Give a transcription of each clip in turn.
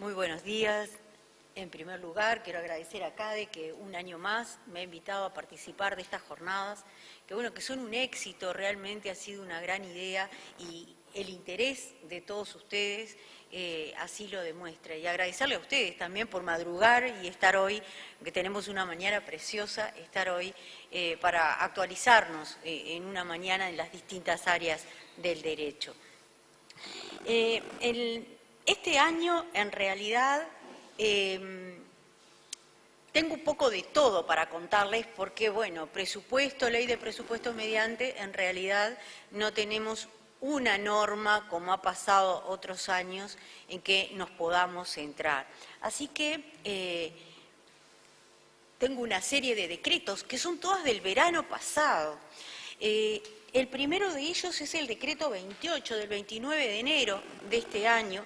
Muy buenos días. En primer lugar, quiero agradecer a CADE que un año más me ha invitado a participar de estas jornadas, que son un éxito, realmente ha sido una gran idea y el interés de todos ustedes así lo demuestra. Y agradecerle a ustedes también por madrugar y estar hoy, que tenemos una mañana preciosa, estar hoy para actualizarnos en una mañana en las distintas áreas del derecho. Este año, en realidad, tengo un poco de todo para contarles porque, bueno, presupuesto, ley de presupuesto mediante, en realidad no tenemos una norma, como ha pasado otros años, en que nos podamos centrar. Así que tengo una serie de decretos que son todas del verano pasado. El primero de ellos es el decreto 28 del 29 de enero de este año,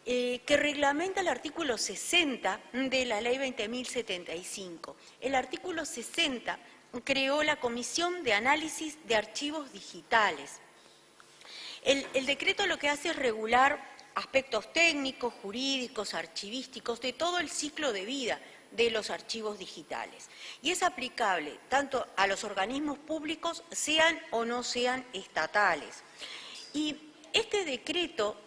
que reglamenta el artículo 60 de la ley 20.075. El artículo 60 creó la Comisión de Análisis de Archivos Digitales. El decreto lo que hace es regular aspectos técnicos, jurídicos, archivísticos, de todo el ciclo de vida de los archivos digitales. Y es aplicable tanto a los organismos públicos, sean o no sean estatales. Y este decreto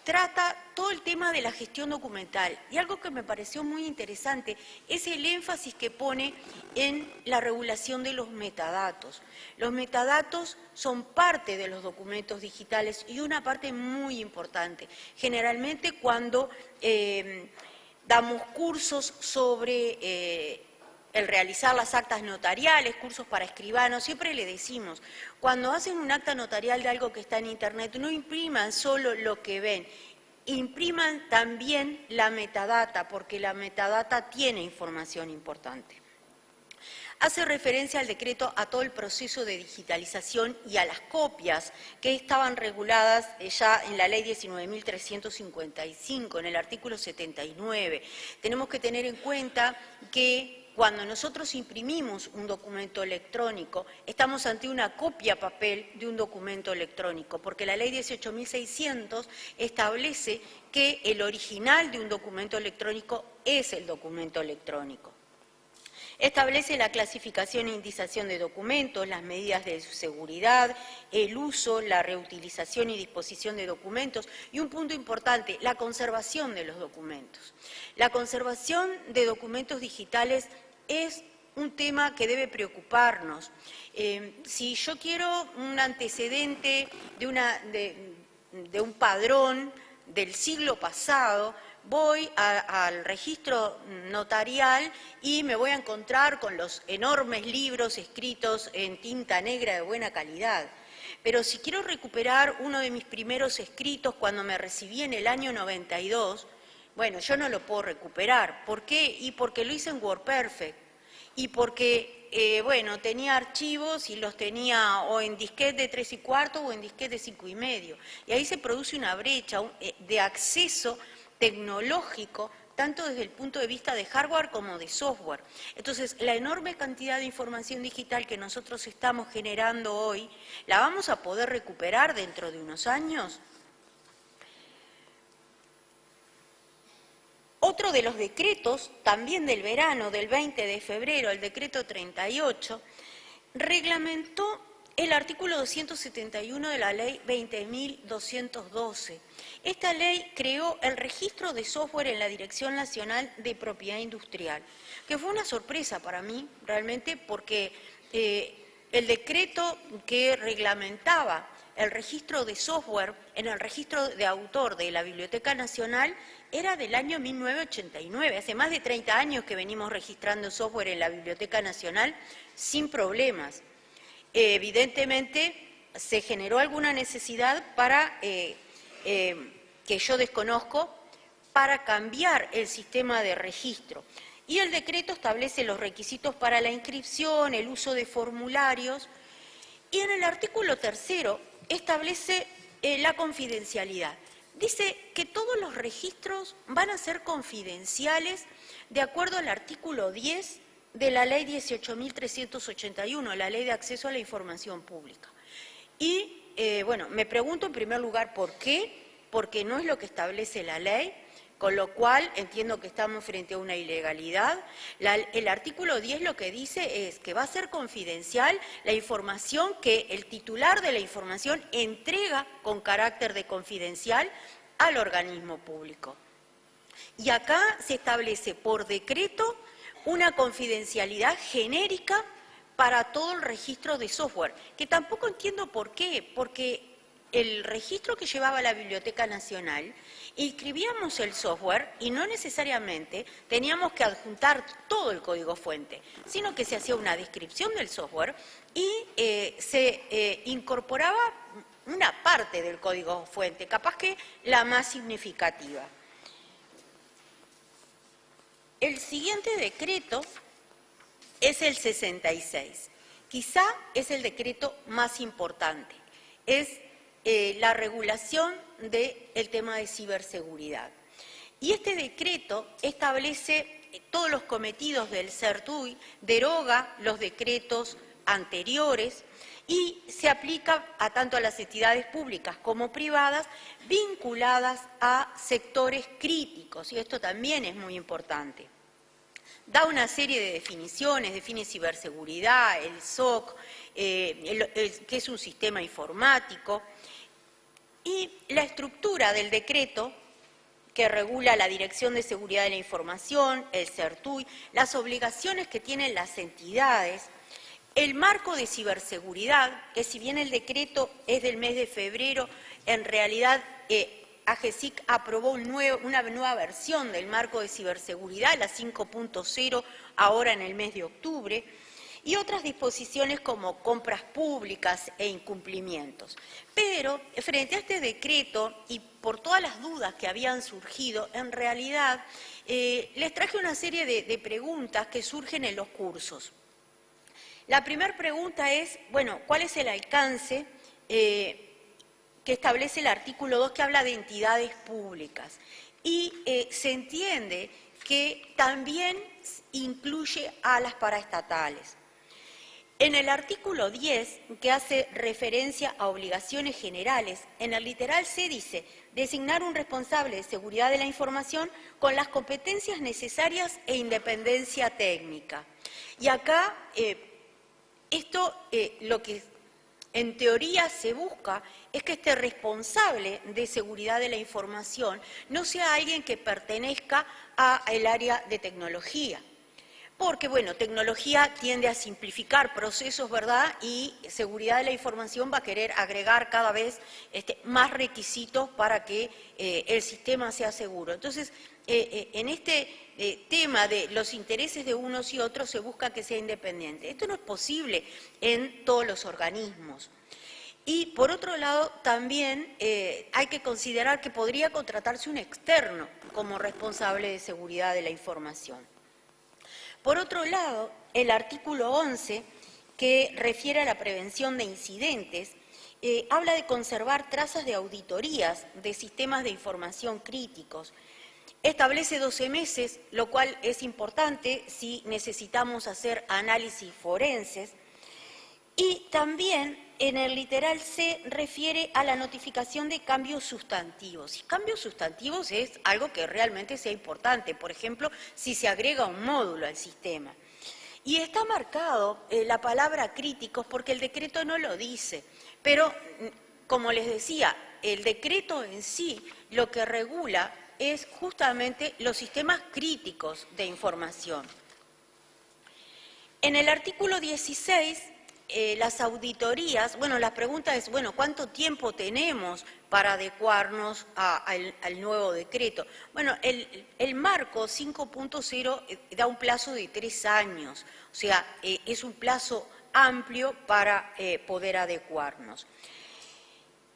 trata todo el tema de la gestión documental y algo que me pareció muy interesante es el énfasis que pone en la regulación de los metadatos. Los metadatos son parte de los documentos digitales y una parte muy importante. Generalmente cuando damos cursos sobre el realizar las actas notariales, cursos para escribanos, siempre le decimos, cuando hacen un acta notarial de algo que está en Internet, no impriman solo lo que ven, impriman también la metadata, porque la metadata tiene información importante. Hace referencia al decreto a todo el proceso de digitalización y a las copias que estaban reguladas ya en la ley 19.355, en el artículo 79. Tenemos que tener en cuenta que cuando nosotros imprimimos un documento electrónico, estamos ante una copia papel de un documento electrónico, porque la ley 18.600 establece que el original de un documento electrónico es el documento electrónico. Establece la clasificación e indización de documentos, las medidas de seguridad, el uso, la reutilización y disposición de documentos y un punto importante, la conservación de los documentos. La conservación de documentos digitales es un tema que debe preocuparnos. Si yo quiero un antecedente de un padrón del siglo pasado, voy al registro notarial y me voy a encontrar con los enormes libros escritos en tinta negra de buena calidad. Pero si quiero recuperar uno de mis primeros escritos cuando me recibí en el año 92, bueno, yo no lo puedo recuperar. ¿Por qué? Y porque lo hice en WordPerfect. Y porque, bueno, tenía archivos y los tenía o en disquete de 3/4 o en disquete de 5,5. Y ahí se produce una brecha de acceso tecnológico, tanto desde el punto de vista de hardware como de software. Entonces, la enorme cantidad de información digital que nosotros estamos generando hoy, ¿la vamos a poder recuperar dentro de unos años? Otro de los decretos, también del verano, del 20 de febrero, el decreto 38, reglamentó el artículo 271 de la ley 20.212. Esta ley creó el registro de software en la Dirección Nacional de Propiedad Industrial, que fue una sorpresa para mí, realmente, porque el decreto que reglamentaba el registro de software en el registro de autor de la Biblioteca Nacional era del año 1989. Hace más de 30 años que venimos registrando software en la Biblioteca Nacional sin problemas. Evidentemente, se generó alguna necesidad para, que yo desconozco, para cambiar el sistema de registro. Y el decreto establece los requisitos para la inscripción, el uso de formularios, y en el artículo 3 establece la confidencialidad. Dice que todos los registros van a ser confidenciales de acuerdo al artículo 10 de la ley 18.381, la ley de acceso a la información pública. Y, bueno, me pregunto en primer lugar por qué porque no es lo que establece la ley, con lo cual entiendo que estamos frente a una ilegalidad. El artículo 10 lo que dice es que va a ser confidencial la información que el titular de la información entrega con carácter de confidencial al organismo público. Y acá se establece por decreto una confidencialidad genérica para todo el registro de software, que tampoco entiendo por qué, porque el registro que llevaba la Biblioteca Nacional, inscribíamos el software y no necesariamente teníamos que adjuntar todo el código fuente, sino que se hacía una descripción del software y se incorporaba una parte del código fuente, capaz que la más significativa. El siguiente decreto es el 66. Quizá es el decreto más importante. Es la regulación del tema de ciberseguridad. Y este decreto establece todos los cometidos del CERTUI, deroga los decretos anteriores y se aplica a tanto a las entidades públicas como privadas vinculadas a sectores críticos, y esto también es muy importante. Da una serie de definiciones, define ciberseguridad, el SOC, que es un sistema informático, y la estructura del decreto que regula la Dirección de Seguridad de la Información, el CERTUI, las obligaciones que tienen las entidades, el marco de ciberseguridad, que si bien el decreto es del mes de febrero, en realidad AGESIC aprobó una nueva versión del marco de ciberseguridad, la 5.0, ahora en el mes de octubre, y otras disposiciones como compras públicas e incumplimientos. Pero frente a este decreto y por todas las dudas que habían surgido, en realidad les traje una serie de preguntas que surgen en los cursos. La primera pregunta es, bueno, ¿cuál es el alcance que establece el artículo 2 que habla de entidades públicas? Y se entiende que también incluye a las paraestatales. En el artículo 10, que hace referencia a obligaciones generales, en el literal C dice designar un responsable de seguridad de la información con las competencias necesarias e independencia técnica. Y acá lo que en teoría se busca es que este responsable de seguridad de la información no sea alguien que pertenezca al área de tecnología. Porque, bueno, tecnología tiende a simplificar procesos, ¿verdad? Y seguridad de la información va a querer agregar cada vez más requisitos para que el sistema sea seguro. Entonces, en este tema de los intereses de unos y otros se busca que sea independiente. Esto no es posible en todos los organismos. Y, por otro lado, también hay que considerar que podría contratarse un externo como responsable de seguridad de la información. Por otro lado, el artículo 11, que refiere a la prevención de incidentes, habla de conservar trazas de auditorías de sistemas de información críticos. Establece 12 meses, lo cual es importante si necesitamos hacer análisis forenses. Y también en el literal C refiere a la notificación de cambios sustantivos. Y cambios sustantivos es algo que realmente sea importante, por ejemplo, si se agrega un módulo al sistema. Y está marcado la palabra críticos porque el decreto no lo dice, pero como les decía, el decreto en sí lo que regula es justamente los sistemas críticos de información. En el artículo 16, las auditorías, bueno, la pregunta es, bueno, ¿cuánto tiempo tenemos para adecuarnos al nuevo decreto? Bueno, el marco 5.0 da un plazo de 3 años, o sea, es un plazo amplio para poder adecuarnos.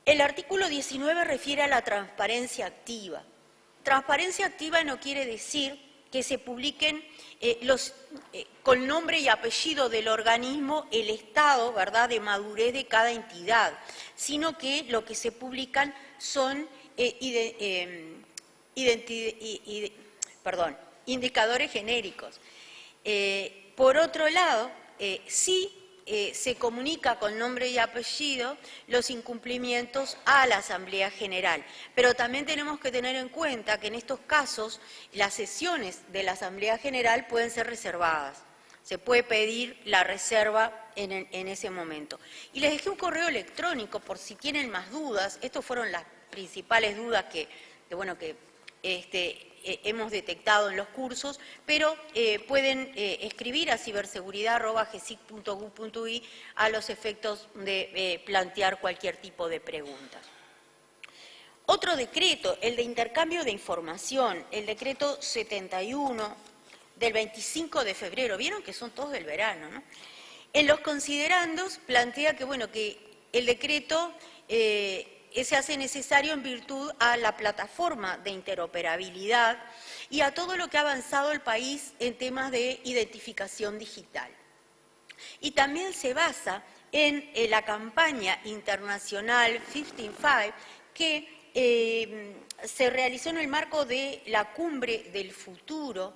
El artículo 19 refiere a la transparencia activa. Transparencia activa no quiere decir que se publiquen con nombre y apellido del organismo el estado, ¿verdad?, de madurez de cada entidad, sino que lo que se publican son indicadores genéricos. Por otro lado, sí se comunica con nombre y apellido los incumplimientos a la Asamblea General. Pero también tenemos que tener en cuenta que en estos casos las sesiones de la Asamblea General pueden ser reservadas. Se puede pedir la reserva en ese momento. Y les dejé un correo electrónico por si tienen más dudas. Estas fueron las principales dudas que hemos detectado en los cursos, pero pueden escribir a ciberseguridad@gesic.gov.uy a los efectos de plantear cualquier tipo de preguntas. Otro decreto, el de intercambio de información, el decreto 71 del 25 de febrero. Vieron que son todos del verano, ¿no? En los considerandos plantea que, bueno, que el decreto se hace necesario en virtud a la plataforma de interoperabilidad y a todo lo que ha avanzado el país en temas de identificación digital. Y también se basa en la campaña internacional 15.5 que se realizó en el marco de la Cumbre del Futuro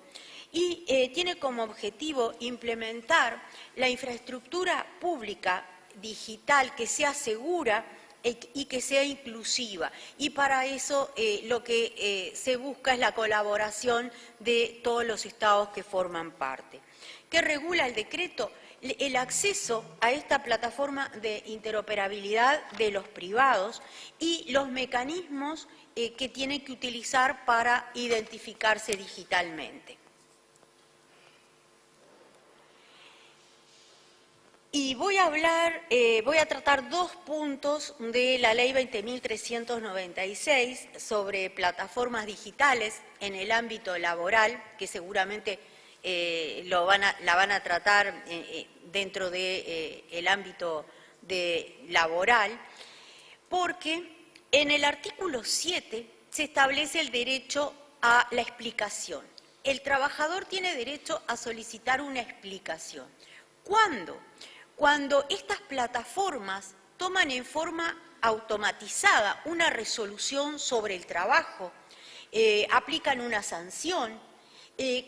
y tiene como objetivo implementar la infraestructura pública digital que sea segura y que sea inclusiva. Y para eso lo que se busca es la colaboración de todos los estados que forman parte. ¿Qué regula el decreto? El acceso a esta plataforma de interoperabilidad de los privados y los mecanismos que tienen que utilizar para identificarse digitalmente. Y voy a tratar dos puntos de la Ley 20.396 sobre plataformas digitales en el ámbito laboral, que seguramente la van a tratar dentro del ámbito laboral, porque en el artículo 7 se establece el derecho a la explicación. El trabajador tiene derecho a solicitar una explicación. ¿Cuándo? Cuando estas plataformas toman en forma automatizada una resolución sobre el trabajo, aplican una sanción,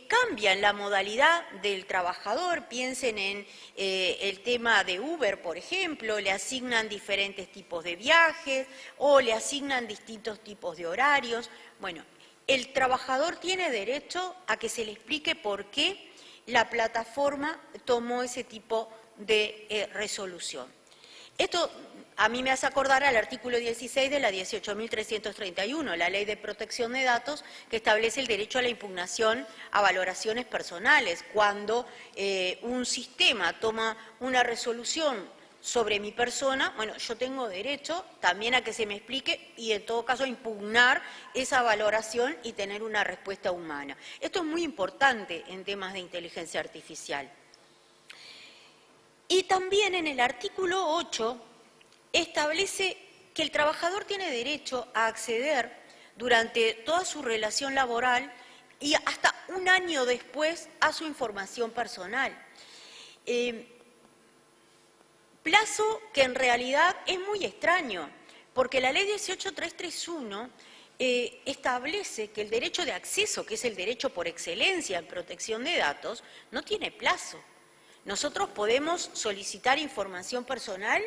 cambian la modalidad del trabajador, piensen en el tema de Uber, por ejemplo, le asignan diferentes tipos de viajes o le asignan distintos tipos de horarios. Bueno, el trabajador tiene derecho a que se le explique por qué la plataforma tomó ese tipo de resolución. Esto a mí me hace acordar al artículo 16 de la 18.331, la Ley de Protección de Datos, que establece el derecho a la impugnación a valoraciones personales. Cuando un sistema toma una resolución sobre mi persona, bueno, yo tengo derecho también a que se me explique y en todo caso a impugnar esa valoración y tener una respuesta humana. Esto es muy importante en temas de inteligencia artificial. Y también en el artículo 8 establece que el trabajador tiene derecho a acceder durante toda su relación laboral y hasta un año después a su información personal. Plazo que en realidad es muy extraño, porque la ley 18.331 establece que el derecho de acceso, que es el derecho por excelencia en protección de datos, no tiene plazo. Nosotros podemos solicitar información personal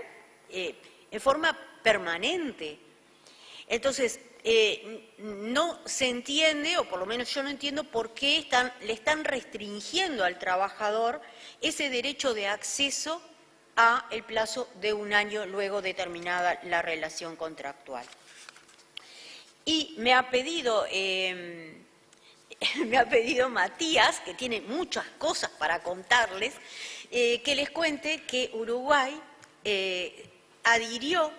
en forma permanente. Entonces, no se entiende, o por lo menos yo no entiendo, por qué le están restringiendo al trabajador ese derecho de acceso a el plazo de un año luego de terminada la relación contractual. Y me ha pedido Matías, que tiene muchas cosas para contarles, que les cuente que Uruguay adhirió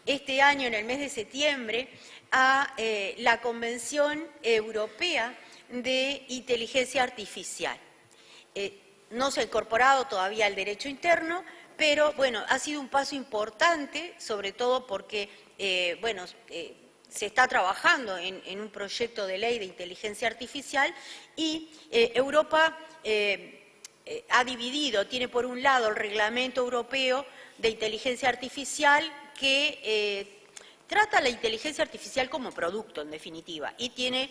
este año, en el mes de septiembre, a la Convención Europea de Inteligencia Artificial. No se ha incorporado todavía al derecho interno, pero bueno, ha sido un paso importante, sobre todo porque, se está trabajando en un proyecto de ley de inteligencia artificial y Europa ha dividido, tiene por un lado el Reglamento Europeo de Inteligencia Artificial que trata la inteligencia artificial como producto, en definitiva, y tiene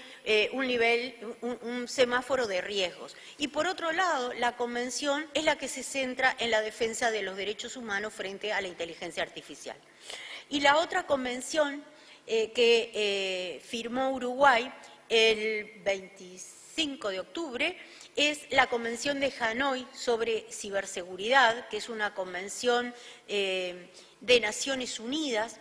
un semáforo de riesgos. Y por otro lado, la Convención es la que se centra en la defensa de los derechos humanos frente a la inteligencia artificial. Y la otra convención que firmó Uruguay el 25 de octubre es la Convención de Hanoi sobre ciberseguridad, que es una convención de Naciones Unidas,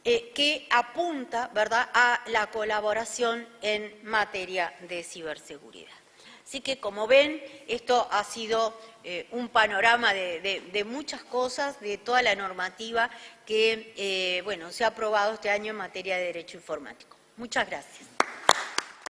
que apunta, ¿verdad?, a la colaboración en materia de ciberseguridad. Así que, como ven, esto ha sido un panorama de muchas cosas, de toda la normativa que bueno, se ha aprobado este año en materia de derecho informático. Muchas gracias.